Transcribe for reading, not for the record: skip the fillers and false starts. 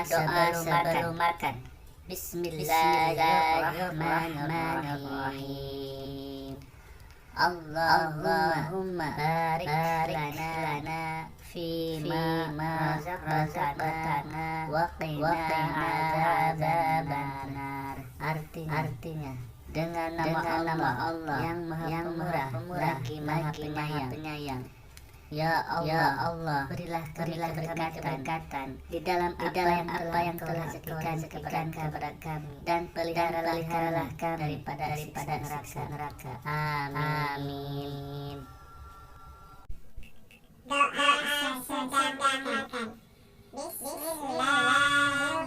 sebelum makan. Bismillahirrahmanirrahim. Allahumma barik lana fima razaqtana wa qina adzabannar. Artinya dengan nama Allah yang maha pemurah lagi maha penyayang. Ya Allah, berilah keberkatan di dalam apa yang telah rezeki kepada kami, dan peliharalah kami daripada siksa neraka. Amin. Doa sesudah makan. Bismillahirrahmanirrahim.